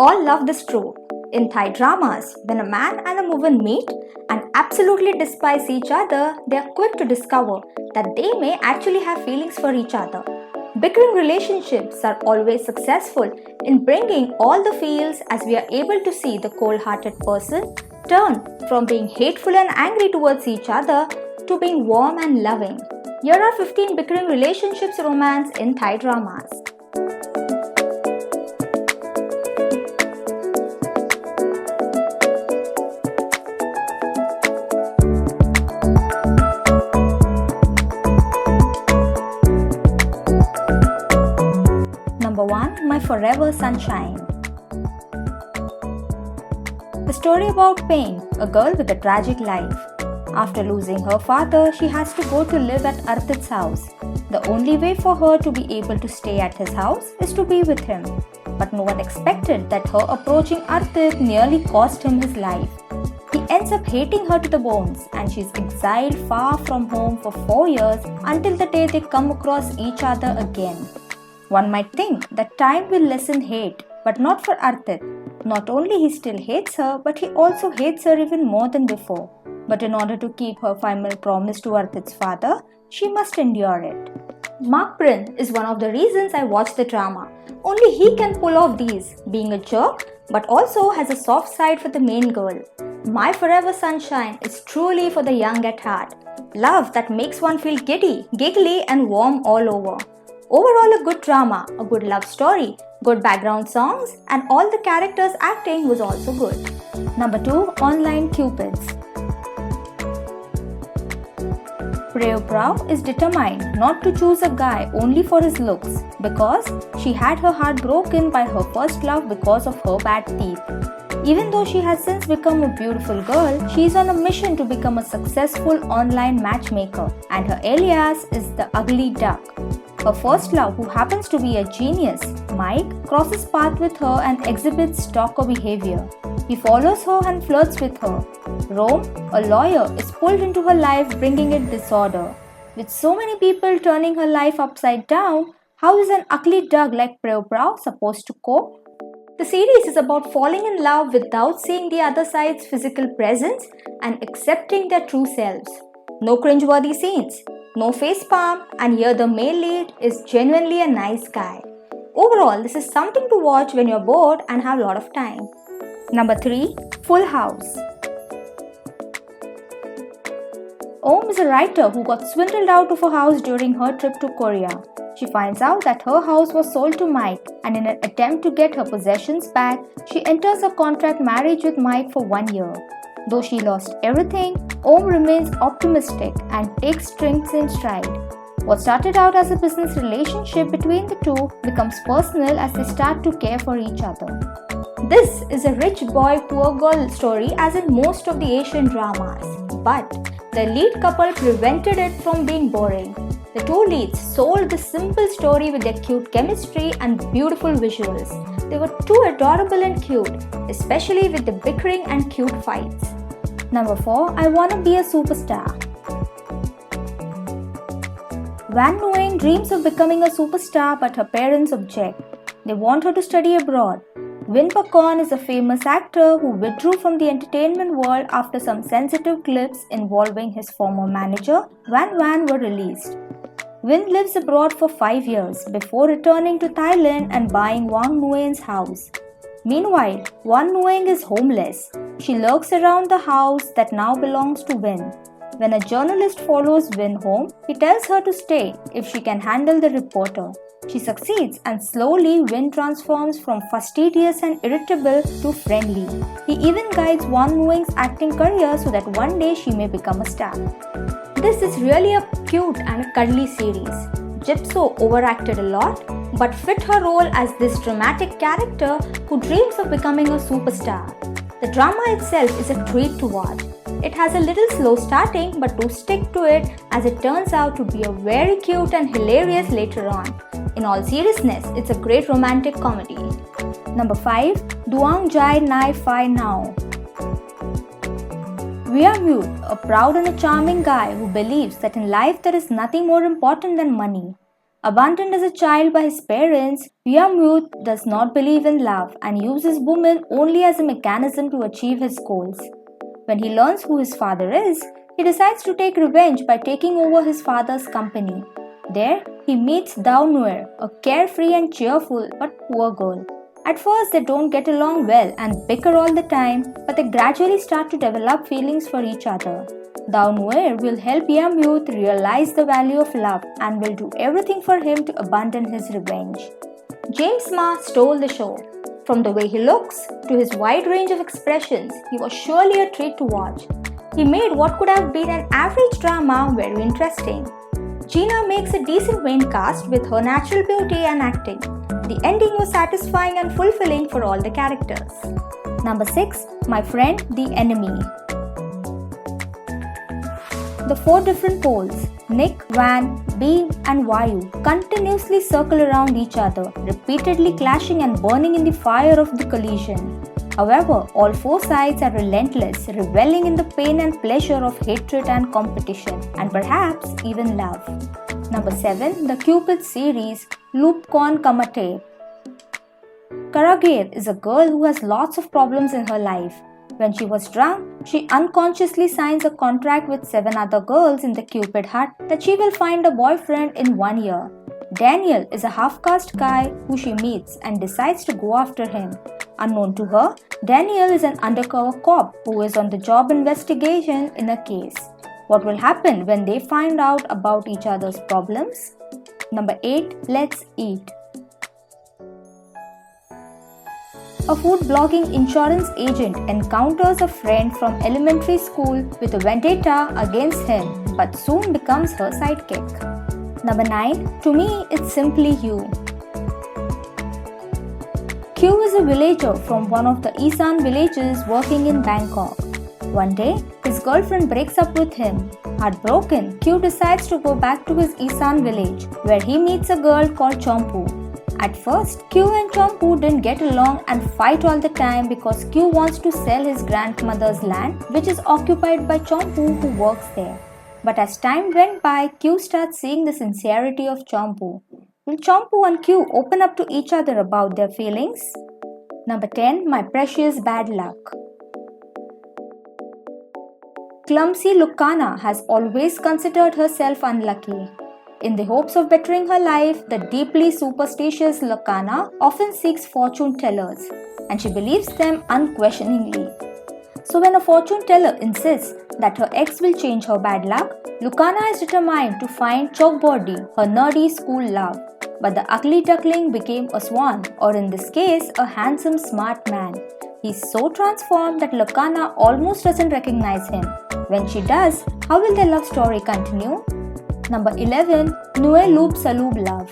all love this trope. In Thai dramas, when a man and a woman meet and absolutely despise each other, they are quick to discover that they may actually have feelings for each other. Bickering relationships are always successful in bringing all the feels as we are able to see the cold-hearted person turn from being hateful and angry towards each other to being warm and loving. Here are 15 bickering relationships romance in Thai dramas. Number 1. My Forever Sunshine. The story about Pain, a girl with a tragic life. After losing her father, she has to go to live at Arthit's house. The only way for her to be able to stay at his house is to be with him. But no one expected that her approaching Arthit nearly cost him his life. He ends up hating her to the bones, and she's exiled far from home for 4 years until the day they come across each other again. One might think that time will lessen hate, but not for Arthit. Not only he still hates her, but he also hates her even more than before. But in order to keep her final promise to Arthit's father, she must endure it. Mark Prin is one of the reasons I watch the drama. Only he can pull off these, being a jerk, but also has a soft side for the main girl. My Forever Sunshine is truly for the young at heart. Love that makes one feel giddy, giggly and warm all over. Overall a good drama, a good love story, good background songs, and all the characters' acting was also good. Number 2. Online Cupids. Prik Gub Klur is determined not to choose a guy only for his looks because she had her heart broken by her first love because of her bad teeth. Even though she has since become a beautiful girl, she is on a mission to become a successful online matchmaker, and her alias is the Ugly Duck. Her first love, who happens to be a genius, Mike, crosses paths with her and exhibits stalker behavior. He follows her and flirts with her. Rome, a lawyer, is pulled into her life, bringing it disorder. With so many people turning her life upside down, how is an ugly duck like Prik Gub Klur supposed to cope? The series is about falling in love without seeing the other side's physical presence and accepting their true selves. No cringeworthy scenes, no facepalm, and here the male lead is genuinely a nice guy. Overall, this is something to watch when you're bored and have a lot of time. Number 3. Full House. Om is a writer who got swindled out of a house during her trip to Korea. She finds out that her house was sold to Mike, and in an attempt to get her possessions back, she enters a contract marriage with Mike for 1 year. Though she lost everything, Om remains optimistic and takes things in stride. What started out as a business relationship between the two becomes personal as they start to care for each other. This is a rich boy poor girl story as in most of the Asian dramas, but the lead couple prevented it from being boring. The two leads sold this simple story with their cute chemistry and beautiful visuals. They were too adorable and cute, especially with the bickering and cute fights. Number 4. I Wanna Be a Sup'Tar. Van Nguyen dreams of becoming a superstar, but her parents object. They want her to study abroad. Vin Korn is a famous actor who withdrew from the entertainment world after some sensitive clips involving his former manager, Van were released. Vin lives abroad for 5 years before returning to Thailand and buying Wang Nguyen's house. Meanwhile, Wang Nguyen is homeless. She lurks around the house that now belongs to Vin. When a journalist follows Vin home, he tells her to stay if she can handle the reporter. She succeeds, and slowly Vin transforms from fastidious and irritable to friendly. He even guides Wang Nguyen's acting career so that one day she may become a star. This is really a cute and a cuddly series. Jipso overacted a lot, but fit her role as this dramatic character who dreams of becoming a superstar. The drama itself is a treat to watch. It has a little slow starting, but do stick to it as it turns out to be a very cute and hilarious later on. In all seriousness, it's a great romantic comedy. Number 5. Duang Jai Nai Phai Nhao. We are Mute, a proud and a charming guy who believes that in life there is nothing more important than money. Abandoned as a child by his parents, Yamyut does not believe in love and uses women only as a mechanism to achieve his goals. When he learns who his father is, he decides to take revenge by taking over his father's company. There, he meets Nuay, a carefree and cheerful but poor girl. At first, they don't get along well and bicker all the time, but they gradually start to develop feelings for each other. Nuay will help Yamyut realize the value of love and will do everything for him to abandon his revenge. James Ma stole the show. From the way he looks to his wide range of expressions, he was surely a treat to watch. He made what could have been an average drama very interesting. Gina makes a decent main cast with her natural beauty and acting. The ending was satisfying and fulfilling for all the characters. Number 6. My Friend the Enemy. The 4 different poles, Nick, Van, Beam and Vayu, continuously circle around each other, repeatedly clashing and burning in the fire of the collision. However, all 4 sides are relentless, reveling in the pain and pleasure of hatred and competition, and perhaps even love. Number 7. The Cupids series, Loob Kammathep. Karagir is a girl who has lots of problems in her life. When she was drunk, she unconsciously signs a contract with 7 other girls in the Cupid hut that she will find a boyfriend in 1 year. Daniel is a half-caste guy who she meets and decides to go after him. Unknown to her, Daniel is an undercover cop who is on the job investigation in a case. What will happen when they find out about each other's problems? Number 8. Let's Eat. A food blogging insurance agent encounters a friend from elementary school with a vendetta against him, but soon becomes her sidekick. Number 9. To me, it's simply you. Q is a villager from one of the Isan villages working in Bangkok. One day, his girlfriend breaks up with him. Heartbroken, Q decides to go back to his Isan village, where he meets a girl called Chompu. At first, Q and Chompu didn't get along and fight all the time because Q wants to sell his grandmother's land, which is occupied by Chompu who works there. But as time went by, Q starts seeing the sincerity of Chompu. Will Chompu and Q open up to each other about their feelings? Number 10. My Precious Bad Luck. Clumsy Lucana has always considered herself unlucky. In the hopes of bettering her life, the deeply superstitious Lucana often seeks fortune tellers, and she believes them unquestioningly. So when a fortune teller insists that her ex will change her bad luck, Lucana is determined to find Chokbordi, her nerdy school love. But the ugly duckling became a swan, or in this case, a handsome smart man. He's so transformed that Lucana almost doesn't recognize him. When she does, how will their love story continue? Number 11. Nuay Loob Salub Love.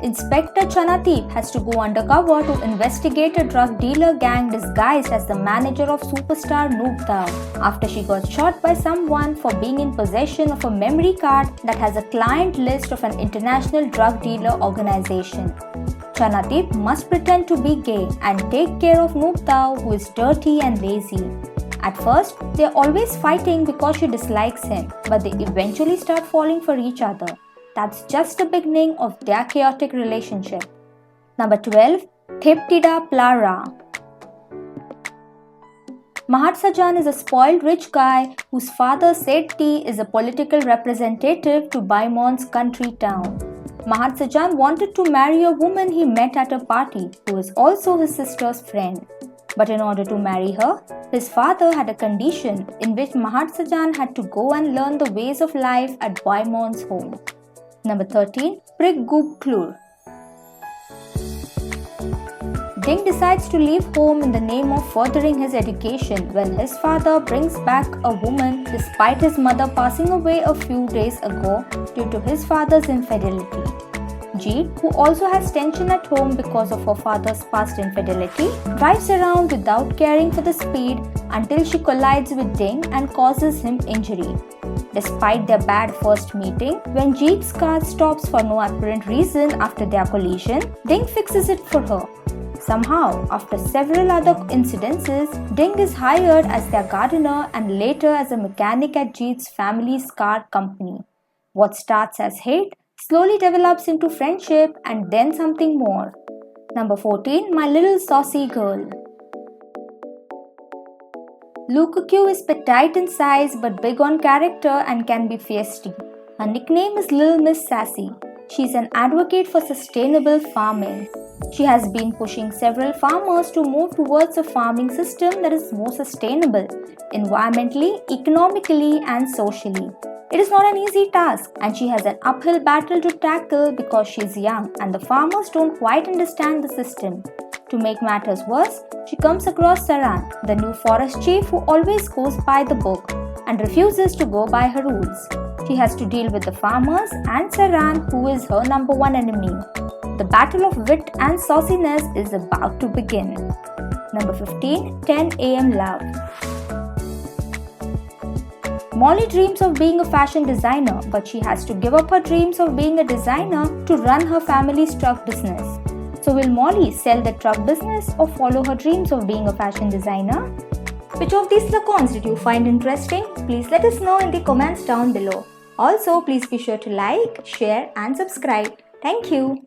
Inspector Kammathep has to go undercover to investigate a drug dealer gang disguised as the manager of superstar Theptida after she got shot by someone for being in possession of a memory card that has a client list of an international drug dealer organization. Kammathep must pretend to be gay and take care of Theptida, who is dirty and lazy. At first, they are always fighting because she dislikes him, but they eventually start falling for each other. That's just the beginning of their chaotic relationship. Number 12. Theptida Pla Rah. Mahatsajan is a spoiled rich guy whose father Sethi is a political representative to Baimon's country town. Mahatsajan wanted to marry a woman he met at a party who is also his sister's friend. But in order to marry her, his father had a condition in which Mahatsajan had to go and learn the ways of life at Baimon's home. Number 13. Prik Gub Klur. Ding decides to leave home in the name of furthering his education when his father brings back a woman despite his mother passing away a few days ago due to his father's infidelity. Jeet, who also has tension at home because of her father's past infidelity, drives around without caring for the speed until she collides with Ding and causes him injury. Despite their bad first meeting, when Jeet's car stops for no apparent reason after their collision, Ding fixes it for her. Somehow, after several other incidences, Ding is hired as their gardener and later as a mechanic at Jeet's family's car company. What starts as hate slowly develops into friendship and then something more. Number 14, My Little Saucy Girl. Loob is petite in size but big on character and can be feisty. Her nickname is Little Miss Sassy. She is an advocate for sustainable farming. She has been pushing several farmers to move towards a farming system that is more sustainable, environmentally, economically, and socially. It is not an easy task, and she has an uphill battle to tackle because she is young and the farmers don't quite understand the system. To make matters worse, she comes across Saran, the new forest chief who always goes by the book and refuses to go by her rules. She has to deal with the farmers and Saran, who is her number one enemy. The battle of wit and sauciness is about to begin. Number 15, 10 AM Love. Molly dreams of being a fashion designer, but she has to give up her dreams of being a designer to run her family's truck business. So will Molly sell the truck business or follow her dreams of being a fashion designer? Which of these Lakorns did you find interesting? Please let us know in the comments down below. Also, please be sure to like, share and subscribe. Thank you.